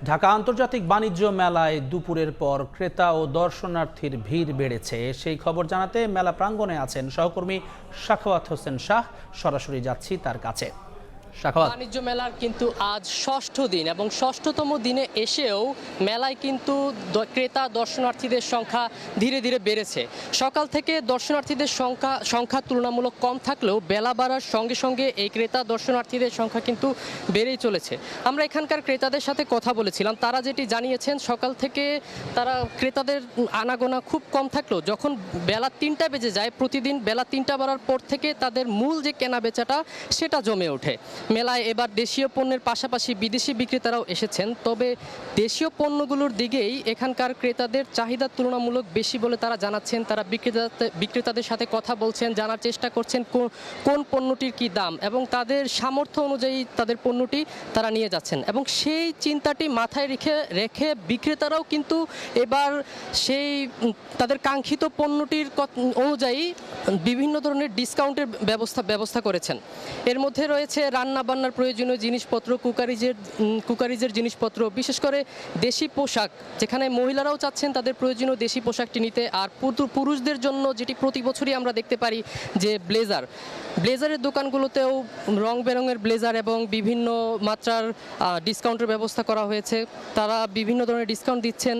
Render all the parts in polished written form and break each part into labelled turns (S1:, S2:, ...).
S1: ঢাকা আন্তর্জাতিক বাণিজ্য মেলায় দুপুরের পর ক্রেতা ও দর্শনার্থীর ভিড় বেড়েছে। সেই খবর জানাতে মেলা প্রাঙ্গণে আছেন সহকর্মী সাখাওয়াত হোসেন শাহ। সরাসরি যাচ্ছি তার কাছে।
S2: বাণিজ্য মেলার কিন্তু আজ ষষ্ঠ দিন এবং ষষ্ঠতম দিনে এসেও মেলায় কিন্তু ক্রেতা দর্শনার্থীদের সংখ্যা ধীরে ধীরে বেড়েছে। সকাল থেকে দর্শনার্থীদের সংখ্যা তুলনামূলক কম থাকলেও বেলা বাড়ার সঙ্গে সঙ্গে এই ক্রেতা দর্শনার্থীদের সংখ্যা কিন্তু বেড়েই চলেছে। আমরা এখানকার ক্রেতাদের সাথে কথা বলেছিলাম, তারা যেটি জানিয়েছেন সকাল থেকে তারা ক্রেতাদের আনাগোনা খুব কম থাকলেও যখন বেলা ৩টা বেজে যায়, প্রতিদিন বেলা ৩টা বাড়ার পর থেকে তাদের মূল যে কেনা বেচাটা সেটা জমে ওঠে। মেলায় এবার দেশীয় পণ্যের পাশাপাশি বিদেশি বিক্রেতারাও এসেছেন, তবে দেশীয় পণ্যগুলোর দিকেই এখানকার ক্রেতাদের চাহিদা তুলনামূলক বেশি বলে তারা জানাচ্ছেন। তারা বিক্রেতাদের সাথে কথা বলছেন, জানার চেষ্টা করছেন কোন পণ্যটির কি দাম এবং তাদের সামর্থ্য অনুযায়ী তাদের পণ্যটি তারা নিয়ে যাচ্ছেন এবং সেই চিন্তাটি মাথায় রেখে বিক্রেতারাও কিন্তু এবার সেই তাদের কাঙ্ক্ষিত পণ্যটির অনুযায়ী বিভিন্ন ধরনের ডিসকাউন্টের ব্যবস্থা করেছেন। এর মধ্যে রয়েছে রান্নাবান্নার প্রয়োজনীয় জিনিসপত্র, কুকারিজের জিনিসপত্র, বিশেষ করে দেশি পোশাক, যেখানে মহিলারাও চাচ্ছেন তাদের প্রয়োজনীয় দেশি পোশাকটি নিতে। আর পুরুষদের জন্য যেটি প্রতি বছরই আমরা দেখতে পারি যে ব্লেজারের দোকানগুলোতেও রং বেরঙের ব্লেজার এবং বিভিন্ন মাত্রার ডিসকাউন্টের ব্যবস্থা করা হয়েছে। তারা বিভিন্ন ধরনের ডিসকাউন্ট দিচ্ছেন।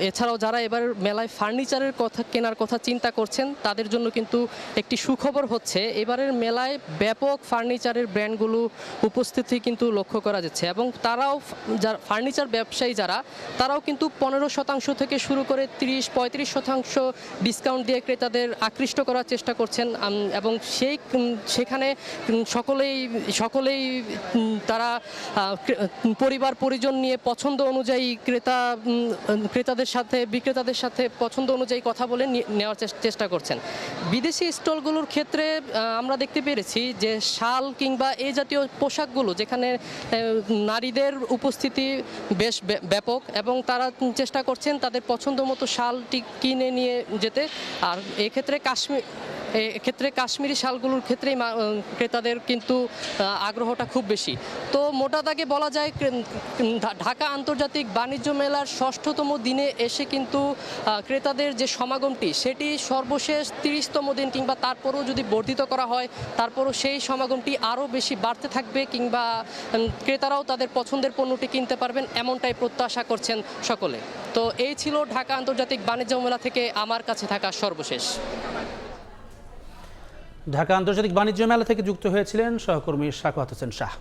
S2: এছাড়াও যারা এবার মেলায় ফার্নিচারের কেনার কথা চিন্তা করছেন তাদের জন্য কিন্তু একটি সুখবর হচ্ছে, এবারের মেলায় ব্যাপক ফার্নিচারের ব্র্যান্ডগুলো উপস্থিতি কিন্তু লক্ষ্য করা যাচ্ছে এবং তারাও ফার্নিচার ব্যবসায়ী তারাও কিন্তু 15% থেকে শুরু করে 30-35% ডিসকাউন্ট দিয়ে ক্রেতাদের আকৃষ্ট করার চেষ্টা করছেন এবং সেখানে সকলেই তারা পরিবার পরিজন নিয়ে পছন্দ অনুযায়ী বিক্রেতাদের সাথে পছন্দ অনুযায়ী কথা বলে নেওয়ার চেষ্টা করছেন। বিদেশি স্টলগুলোর ক্ষেত্রে আমরা দেখতে পেরেছি যে শাল কিংবা এই জাতীয় পোশাকগুলো, যেখানে নারীদের উপস্থিতি বেশ ব্যাপক এবং তারা চেষ্টা করছেন তাদের পছন্দ মতো শালটি কিনে নিয়ে যেতে। আর এক্ষেত্রে কাশ্মীরি শালগুলোর ক্ষেত্রেই ক্রেতাদের কিন্তু আগ্রহটা খুব বেশি। তো মোটা দাগে বলা যায় ঢাকা আন্তর্জাতিক বাণিজ্য মেলার ষষ্ঠতম দিনে এসে কিন্তু ক্রেতাদের যে সমাগমটি সেটি সর্বশেষ 30তম দিন কিংবা তারপরও যদি বর্ধিত করা হয় তারপরও সেই সমাগমটি আরও বেশি বাড়তে থাকবে কিংবা ক্রেতারাও তাদের পছন্দের পণ্যটি কিনতে পারবেন, এমনটাই প্রত্যাশা করছেন সকলে। তো এই ছিল ঢাকা আন্তর্জাতিক বাণিজ্য মেলা থেকে আমার কাছে থাকা সর্বশেষ।
S1: ঢাকা আন্তর্জাতিক বাণিজ্য মেলা থেকে যুক্ত হয়েছিলেন সহকর্মী সাখাওয়াত হোসেন শাহ।